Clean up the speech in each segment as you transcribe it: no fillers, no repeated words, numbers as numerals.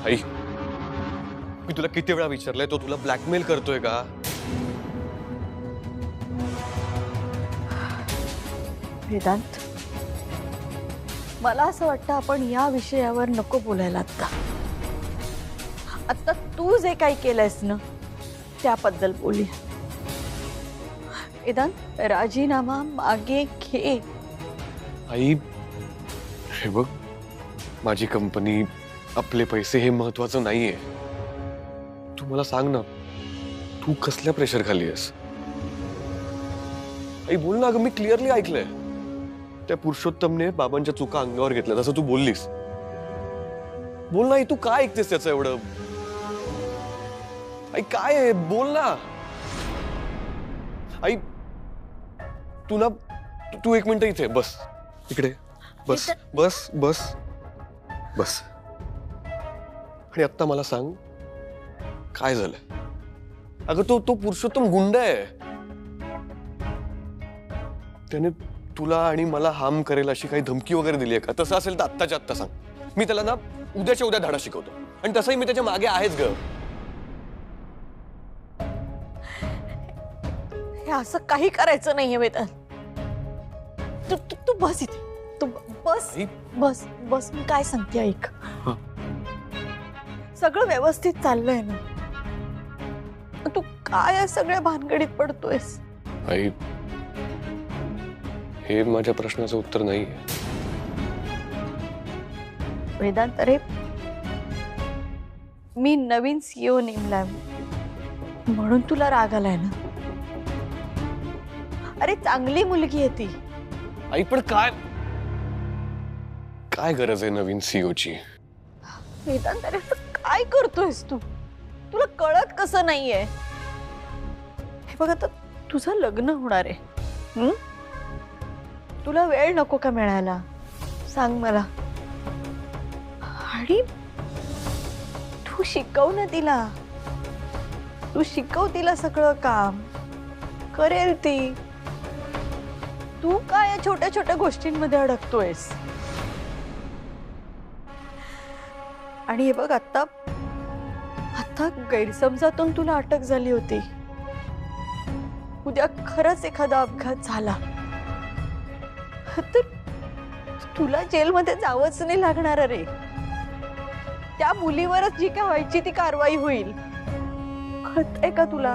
आई, मी तुला किती वेळा विचारलंय, तो तुला ब्लॅकमेल करतोय का? वेदांत, मला असं वाटतं आपण या विषयावर नको बोलायला आता. आता तू जे काही केलंयस ना त्याबद्दल बोलूया. वेदांत, राजीनामा मागे घे. आई, हे बघ, माझी कंपनी, आपले पैसे हे महत्वाचं नाहीये. तू मला सांग ना, तू कसल्या प्रेशर खाली आहेस? आई बोल ना. अगं मी क्लिअरली ऐकलंय, त्या पुरुषोत्तमने बाबांच्या चुका अंगावर घेतल्या, तसं तू बोललीस. बोल ना आई, तू काय ऐकतेस त्याचं एवढं? आई काय आहे, बोल ना. आई तू ना, तू एक मिनिट इथे बस, इकडे बस बस बस बस. आणि आता मला सांग, काय झालं? अगं तो पुरुषोत्तम गुंड आहे. त्याने तुला आणि मला हार्म करेल अशी काही धमकी वगैरे दिली आहे का? तसं असेल तर आत्ताच्या आत्ता सांग. मी त्याला ना उद्याच्या उद्या धडा शिकवतो. आणि तसंही मी त्याच्या मागे आहेच ग. हे असं काही करायचं नाहीये वेदांत. तू तू तू बस इथे. तू बस बस बस. मी काय सांगते ऐक. सगळं व्यवस्थित चाललंय ना? तू काय या सगळ्या भानगडीत पडतोयस? आई, हे माझ्या प्रश्नाचं उत्तर नाही. वेदांत, अरे मी नवीन सीईओ नेमलाय म्हणून तुला राग आलाय ना? अरे चांगली मुलगी आहे ती. आई पण काय काय गरज आहे नवीन सीईओची? वेदांत, अरे काय करतोयस तू? तुला कळत कसं नाहीये? हे बघ, आता तुझं लग्न होणार आहे. तुला वेळ नको का मिळायला? सांग मला. आणि तू शिकव ना तिला. तू शिकव तिला सगळं काम. करेल ती. तू काय या छोट्या छोट्या गोष्टींमध्ये अडकतोयस? आणि हे बघ, आता गैरसमजातून तुला अटक झाली होती. उद्या खरंच एखादा अपघात झाला तर तुला जेलमध्ये जावंच नाही लागणार. अरे त्या मुलीवरच जी काय व्हायची ती कारवाई होईल. कळतंय का तुला?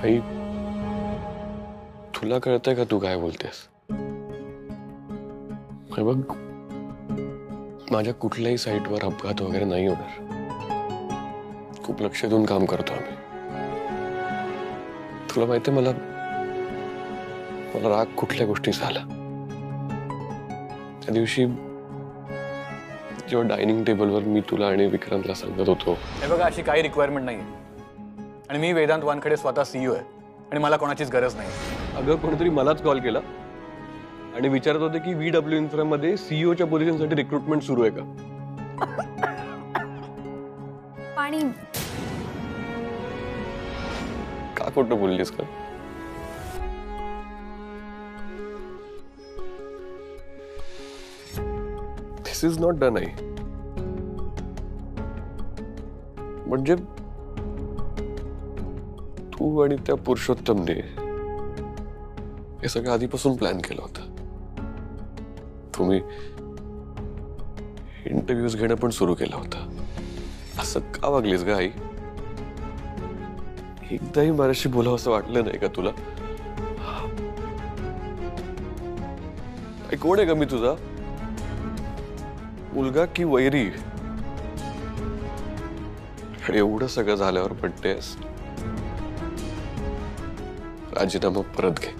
आई, तुला कळतंय का तू काय बोलतेस? हे बघ, माझ्या कुठल्याही साईटवर अपघात वगैरे नाही होणार. खूप लक्ष देऊन काम करतो आम्ही. तुला माहितीये, मला राग कुठल्या गोष्टी झाला. त्या दिवशी जेव्हा डायनिंग टेबलवर मी तुला आणि विक्रांतला सांगत होतो. हे बघा, अशी काही रिक्वायरमेंट नाही. आणि मी वेदांत वानखेडे स्वतः सीईओ आहे आणि मला कोणाचीच गरज नाही. अगं, कोणीतरी मलाच कॉल केला आणि विचारत होते की VW इन्फ्रा मध्ये सीईओच्या पोझिशनसाठी रिक्रुटमेंट सुरू आहे का? पाणी. का खोटं बोललीस का? दिस इज नॉट डन. आई, म्हणजे तू आणि त्या पुरुषोत्तमने हे सगळं आधीपासून प्लॅन केलं होतं. तुम्ही इंटरव्ह्यूज घेणं पण सुरू केलं होतं. असं का वागलीस ग आई? एकदाही माझ्याशी बोलावं असं वाटलं नाही का तुला? कोण आहे का मी तुझा मुलगा की वैरी? एवढं सगळं झाल्यावर म्हणतेस राजीनामा परत घे.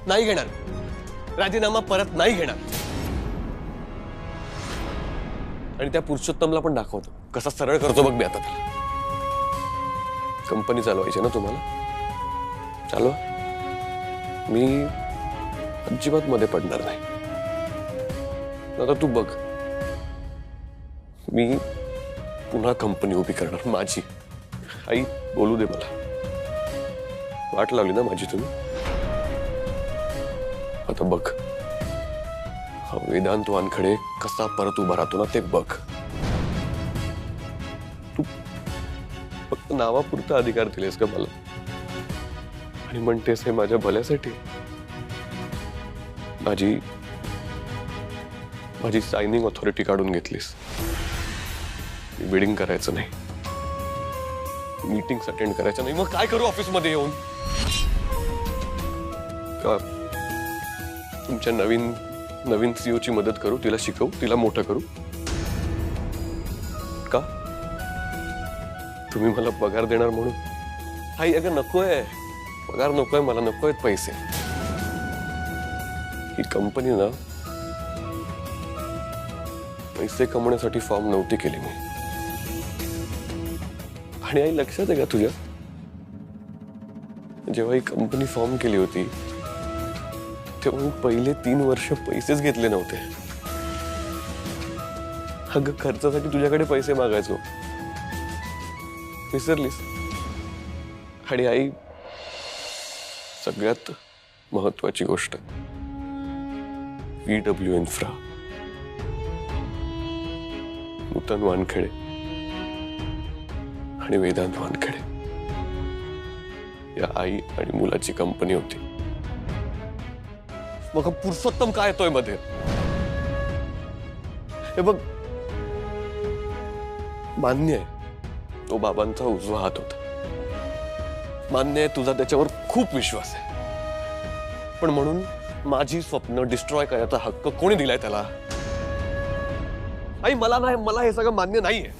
नाही घेणार. राजीनामा परत नाही घेणार. आणि त्या पुरुषोत्तमला पण दाखवतो कसा सरळ करतो बघ मी आता. कंपनी चालवायची ना तुम्हाला? चालवा. मी अजिबात मध्ये पडणार नाही. आता तू बघ, मी पुन्हा कंपनी उभी करणार माझी. आई, बोलू दे मला. वाट लावली ना माझी तुम्ही. आता बघ, हा वेदांत वानखडे कसा परत उभा राहतो ना ते बघ. तू फक्त नावापुरता अधिकार दिलेस का मला आणि म्हणतेस हे माझ्या भल्यासाठी. माझी माझी सायनिंग ऑथॉरिटी काढून घेतलीस. बिडिंग करायचं नाही, मीटिंग्स अटेंड करायचं नाही. मग काय करू ऑफिस मध्ये येऊन? का तुमच्या नवीन सीईओ ची मदत करू, तिला शिकवू, तिला मोठं करू का? तुम्ही मला पगार देणार म्हणून? आई अगं नकोय पगार, नकोय मला, नकोय पैसे. ही कंपनी ना पैसे कमवण्यासाठी फॉर्म नव्हती केली मी. आणि आई लक्षात आहे का तुझ्या, जेव्हा ही कंपनी फॉर्म केली होती तेव्हा मी पहिले 3 वर्ष पैसेच घेतले नव्हते. अगं खर्चासाठी तुझ्याकडे पैसे मागायचो, विसरलीस? आणि आई सगळ्यात महत्वाची गोष्ट, VW इन्फ्रा, नूतन वानखेडे आणि वेदांत वानखेडे या आई आणि मुलाची कंपनी होती. मग पुरुषोत्तम काय येतोय मध्ये? हे बघ, मान्य आहे तो बाबांचा उजवा हात होता, मान्य आहे तुझा त्याच्यावर खूप विश्वास आहे, पण म्हणून माझी स्वप्न डिस्ट्रॉय करायचा हक्क कोणी दिलाय त्याला? आई मला नाही, मला हे सगळं मान्य नाहीये,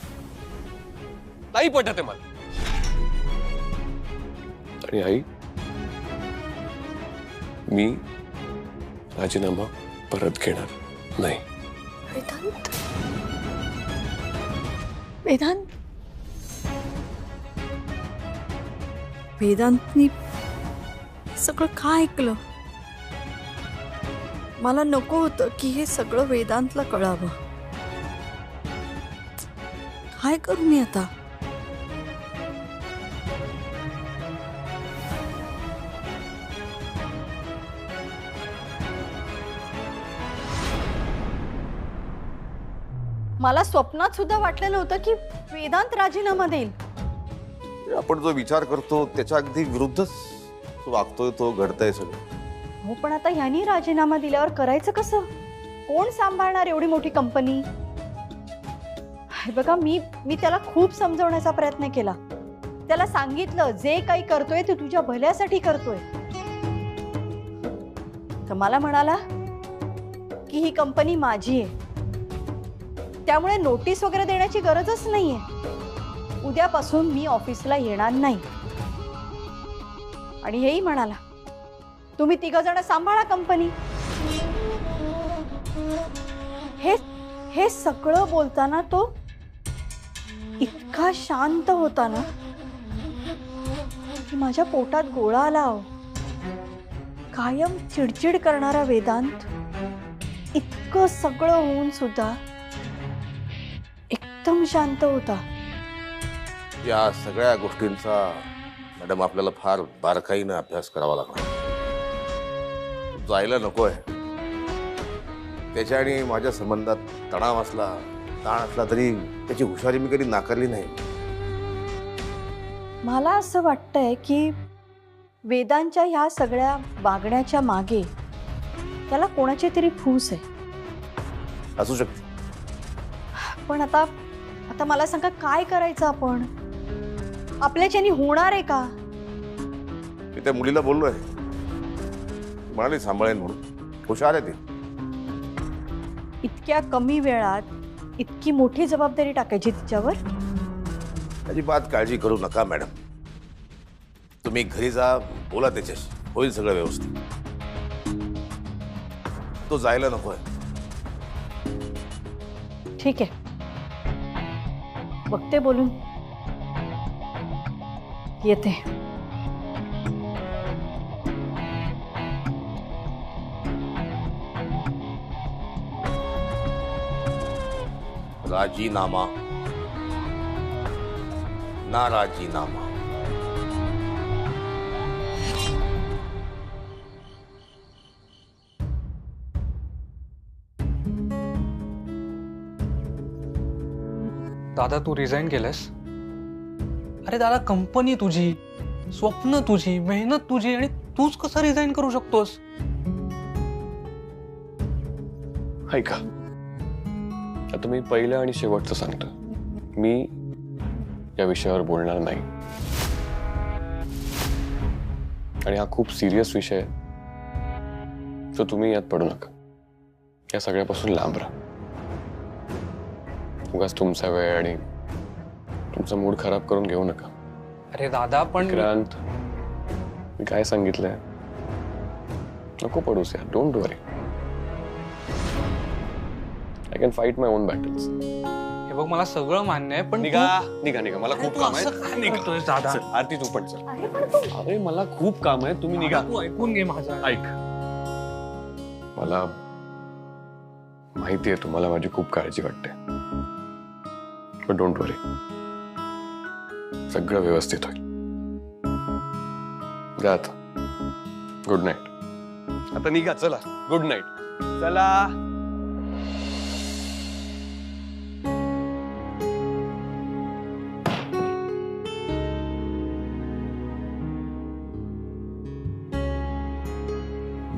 नाही पटत आहे मला. आणि आई मी राजीनामा परत घेणार नाही. वेदांत, वेदांत, वेदांतनी सगळं काय ऐकलं? मला नको होतं की हे सगळं वेदांतला कळावं. काय करू मी आता? मला स्वप्नात सुद्धा वाटलेलं होतं की वेदांत राजीनामा देईल. आपण जो विचार करतो त्याच्या अगदी विरुद्धच वागतोय तो, घडतंय सगळं. हो पण आता ह्यानी राजीनामा दिल्यावर करायचं कसं? कोण सांभाळणार एवढी मोठी कंपनी? हे बघा, मी त्याला खूप समजवण्याचा प्रयत्न केला. त्याला सांगितलं जे काही करतोय ते तुझ्या भल्यासाठी करतोय. तर मला म्हणाला की ही कंपनी माझी आहे, त्यामुळे नोटीस वगैरे देण्याची गरजच नाहीये. उद्यापासून मी ऑफिसला येणार नाही. आणि हेही म्हणाला तुम्ही 3 जण सांभाळा कंपनी. हे सगळं बोलताना तो इतका शांत होता ना की माझ्या पोटात गोळा आला. हो, कायम चिडचिड करणारा वेदांत इतकं सगळं होऊन सुद्धा एकदम शांत होता. या सगळ्या गोष्टींचा मॅडम आपल्याला फार बारकाईनं अभ्यास करावा लागणार. जायला नकोय. त्याच्या आणि माझ्या संबंधात तणाव असला, ताण असला तरी त्याची हुशारी मी कधी नाकारली नाही. मला असं वाटतंय की वेदांच्या ह्या सगळ्या वागण्याच्या मागे त्याला कोणाची तरी फूस आहे. असू शकते. पण आता मला सांगा काय करायचं आपण? आपल्याच्यानी होणार आहे का? मी त्या मुलीला बोललोय, म्हणाली सांभाळेन म्हणून. हुशार आहे ती. इतक्या कमी वेळात इतकी मोठी जबाबदारी टाकायची तिच्यावर? अजिबात काळजी करू नका मॅडम. तुम्ही घरी जा, बोला त्याच्याशी, होईल सगळं व्यवस्थित. तो जायला नकोय. ठीक आहे, बघते बोलून. येते. राजीनामा ना राजीनामा. दादा तू रिझाईन केलंस? अरे दादा, कंपनी तुझी, स्वप्न तुझी, मेहनत तुझी, आणि तूच कसं रिझाईन करू शकतोस? ऐका, आता मी पहिलं आणि शेवटचं सांगतो, मी या विषयावर बोलणार नाही. आणि हा खूप सिरियस विषय आहे, तर तुम्ही यात पडू नका. या सगळ्यापासून लांब राहा. उगाच तुमचा वेळ आणि तुमचा मूड खराब करून घेऊ नका. अरे दादा पण विक्रांत, मी काय सांगितलंय नको पडूस यार. Don't worry, I can fight my on battles. हे बघ, मला सगळं मान्य आहे, पण निघा निघा निघा, मला खूप काम आहे. दादा चल, आरती तू पण चल. अरे मला खूप काम आहे, तुम्ही निघा. तू ऐकून घे माझं. ऐक, मला माहिती आहे तुम्हाला माझी खूप काळजी वाटते, पण डोंट वरी, सगळं व्यवस्थित होईल. जा आता. Good night. आता निघा, चला. Good night. चला.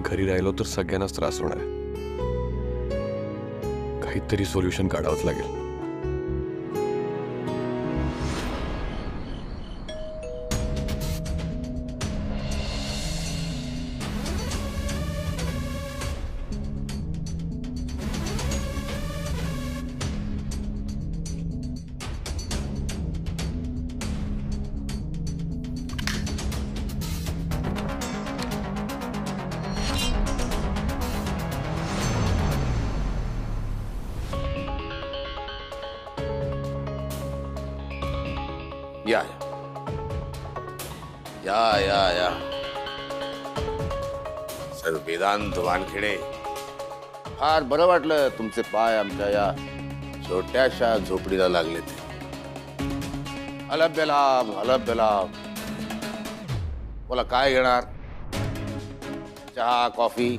घरी राहिलो तर सगळ्यांनाच त्रास होणार आहे. काहीतरी सोल्युशन काढावंच लागेल. या या या या सर वेदांत वानखेडे, फार बरं वाटलं तुमचे पाय आमच्या या छोट्याशा झोपडीला लागले ते. अलभ्य लाभ, अलभ्य लाभ. बोला काय घेणार? चहा, कॉफी?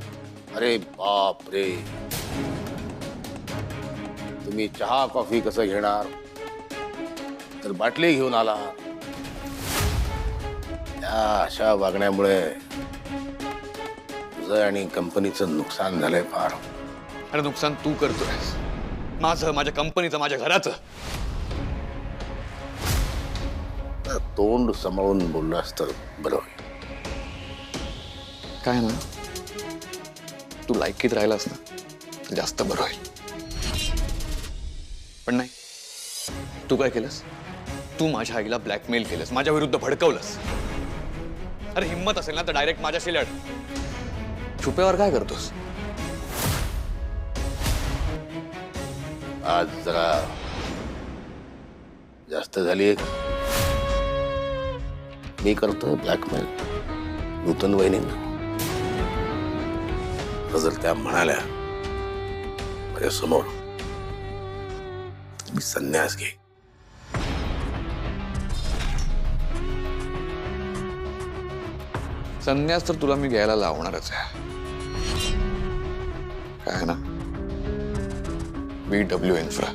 अरे बाप रे, तुम्ही चहा कॉफी कसं घेणार? तर बाटली घेऊन आला. या अशा वागण्यामुळे तुझं आणि कंपनीचं नुकसान झालंय फार. अरे नुकसान तू करतोयस, माझं, माझ्या कंपनीचं, माझ्या घराचं. तोंड सांभाळून बोललास तर बरं होईल. काय ना, तू लायकीत राहिलास ना तर जास्त बरं होईल. पण नाही, तू काय केलंस? तू माझ्या आईला ब्लॅकमेल केलंस, माझ्या विरुद्ध भडकवलंस. अरे हिम्मत असेल ना तर डायरेक्ट माझ्याशी लढ. छुप्यावर काय करतोस? आज जरा जास्त झाली. मी करतोय ब्लॅकमेल नूतन वहिनींना. जर त्या म्हणाल्या माझ्या समोर, मी संन्यास घे. संन्यास तर तुला मी घ्यायला लावणारच आहे. काय ना, VW इन्फ्रा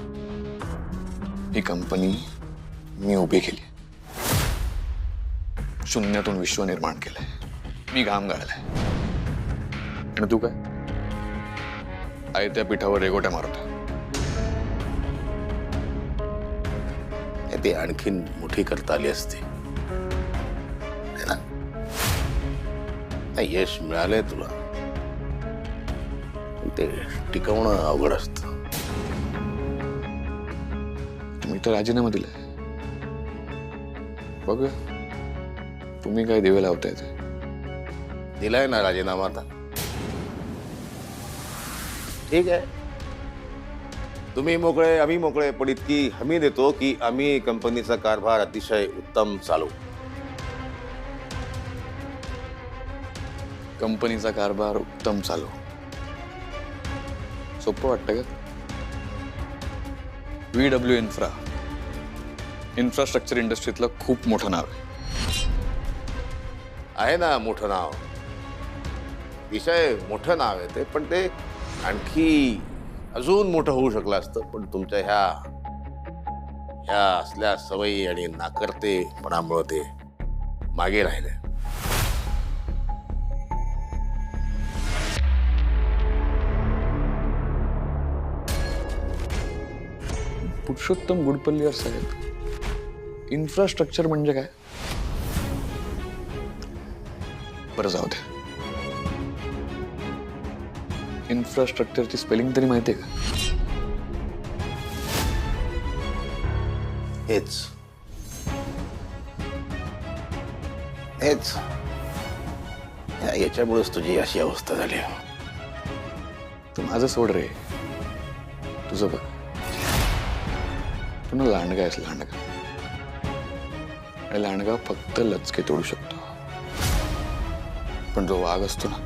ही कंपनी मी उभी केली. शून्यातून विश्व निर्माण केलंय. मी घाम गाळलाय. आणि तू काय आयत्या पिठावर रेगोट्या मारतो. ते आणखीन मोठी करता आली असते. यश मिळालंय तुला, ते टिकवणं अवघड असतं. तुम्ही तर राजीनामा दिलाय. बघ तुम्ही काय दिवे लावताय ते. दिलाय ना राजीनामा. आता ठीक आहे, तुम्ही मोकळे, आम्ही मोकळे, पण इतकी हमी देतो की आम्ही कंपनीचा कारभार अतिशय उत्तम चालवू. कंपनीचा कारभार उत्तम चालू. सोपं वाटतं का? VW इन्फ्रा इन्फ्रास्ट्रक्चर इंडस्ट्रीतलं खूप मोठं नाव आहे ना. मोठं नाव, विषय मोठं नाव आहे ते, पण ते आणखी अजून मोठं होऊ शकलं असतं. पण तुमच्या ह्या या असल्या सवयी आणि नाकर्तेपणामुळे ते मागे राहिले. पुरुषोत्तम गुडपल्लीवर साहेब, इन्फ्रास्ट्रक्चर म्हणजे काय? बरं जाऊ दे. इन्फ्रास्ट्रक्चरची स्पेलिंग तरी माहितीये का? हेच हेच याच्यामुळेच तुझी अशी अवस्था झाली. तू माझं सोड रे, तुझं बघ. तू ना लांडगा आहेस, लांडगा. आणि लांडगा फक्त लचके तोडू शकतो, पण जो वाघ असतो ना,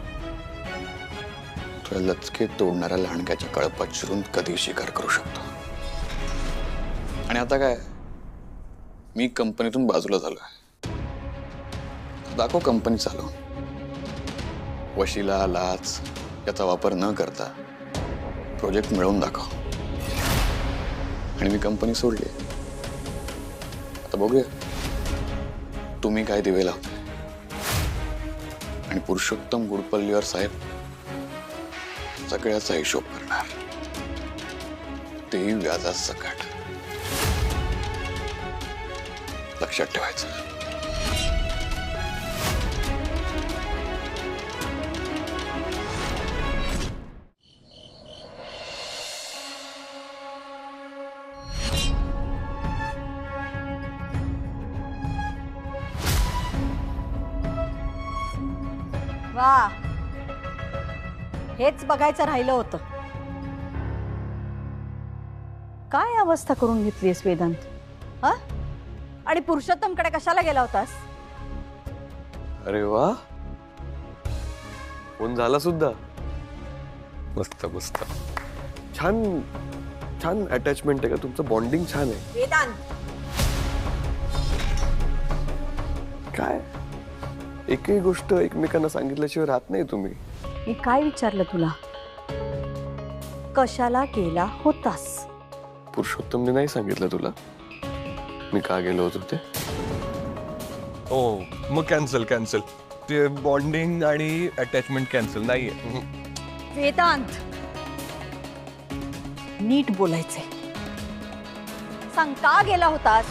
तो लचके तोडणाऱ्या लांडग्याच्या कळपात शिरून कधी शिकार करू शकतो. आणि आता काय, मी कंपनीतून बाजूला झालोय. दाखव कंपनी चालवून. वशिला लाच याचा वापर न करता प्रोजेक्ट मिळवून दाखव. आणि मी कंपनी सोडली. आता बघूया तुम्ही काय दिवे लावताय. आणि पुरुषोत्तम गुडपल्लीवर साहेब सगळ्याचा हिशोब करणार, तेही व्याजात सकट. लक्षात ठेवायचं. वा, हेच बघायचं राहिलं होतं. काय अवस्था करून घेतलीस वेदांत? हा? आणि पुरुषोत्तमकडे कशाला गेला होतास? अरे वा, फोन झाला सुद्धा. मस्त मस्त. छान छान अटॅचमेंट आहे का तुमचं? बॉन्डिंग छान आहे. वेदांत, काय एकही गोष्ट एकमेकांना सांगितल्याशिवाय राहत नाही तुम्ही. मी काय विचारलं तुला? कशाला गेला होतास? पुरुषोत्तमने नाही सांगितलं तुला मी का गेलो होतो ते? हो, मग कॅन्सल कॅन्सल. ते बॉन्डिंग आणि अटॅचमेंट कॅन्सल नाहीये. वेदांत, नीट बोलायचंय. सांग, का गेला होतास?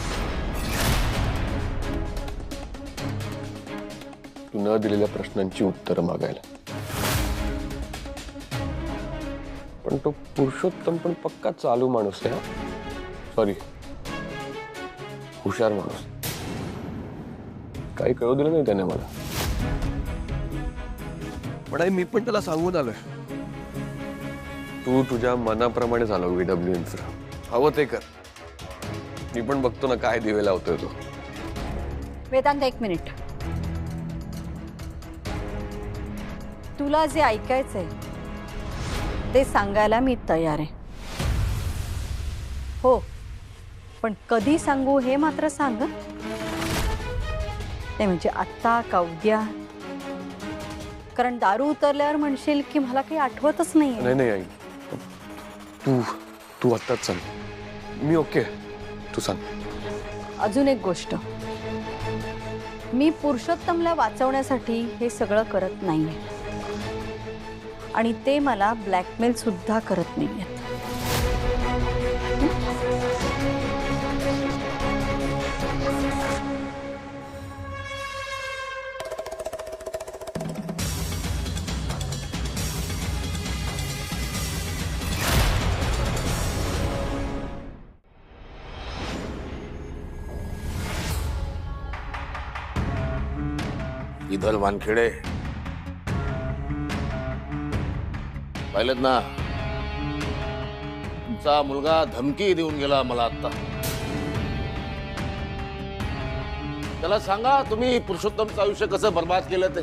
तू न दिलेल्या प्रश्नांची उत्तरं मागायला. पण तो पुरुषोत्तम पण पक्का चालू माणूस आहे. सॉरी, हुशार माणूस. काही कळू दिलं नाही त्याने मला. पण मी पण त्याला सांगून आलोय, तू तुझ्या मनाप्रमाणे झालो VW इन्फ्रा. हवं ते कर. मी पण बघतो ना काय दिवे लावतोय तो. वेदांत, एक मिनिट. तुला जे ऐकायचंय ते सांगायला मी तयार आहे. हो, पण कधी सांगू हे मात्र सांग. ते म्हणजे आत्ता का उद्या? कारण दारू उतरल्यावर म्हणशील की मला काही आठवतच नाहीये. नाही नाही आई, तू तू आत्ताच सांग. मी ओके, तू सांग. अजून एक गोष्ट, मी पुरुषोत्तमला वाचवण्यासाठी हे सगळं करत नाहीये. आणि ते मला ब्लॅकमेल सुद्धा करत नाहीये. इधर वानखेडे पाहिलं ना, तुमचा मुलगा धमकी देऊन गेला मला आता. त्याला सांगा तुम्ही पुरुषोत्तमचं आयुष्य कसं बर्बाद केलं ते.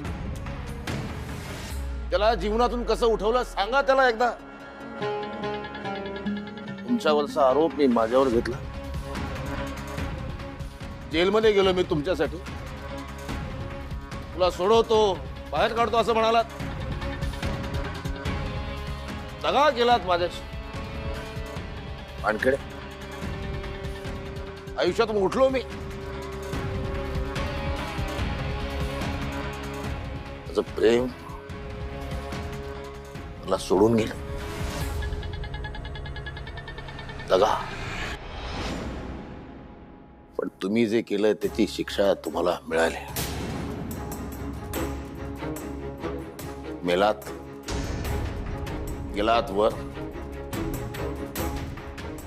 त्याला जीवनातून कसं उठवलं सांगा त्याला एकदा. तुमच्यावरचा आरोप मी माझ्यावर घेतला. जेलमध्ये गेलो मी तुमच्यासाठी. तुला सोडवतो, बाहेर काढतो असं म्हणालात. दगा केलात माझ्याशी. वानखेडे, आयुष्यातून उठलो मी. माझं प्रेम मला सोडून गेलं. दगा. पण तुम्ही जे केलं त्याची शिक्षा तुम्हाला मिळाली. मेलात, गेलात वर,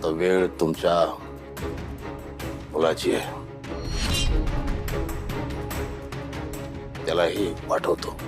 तर वेळ तुमच्या मुलाची आहे. त्यालाही पाठवतो.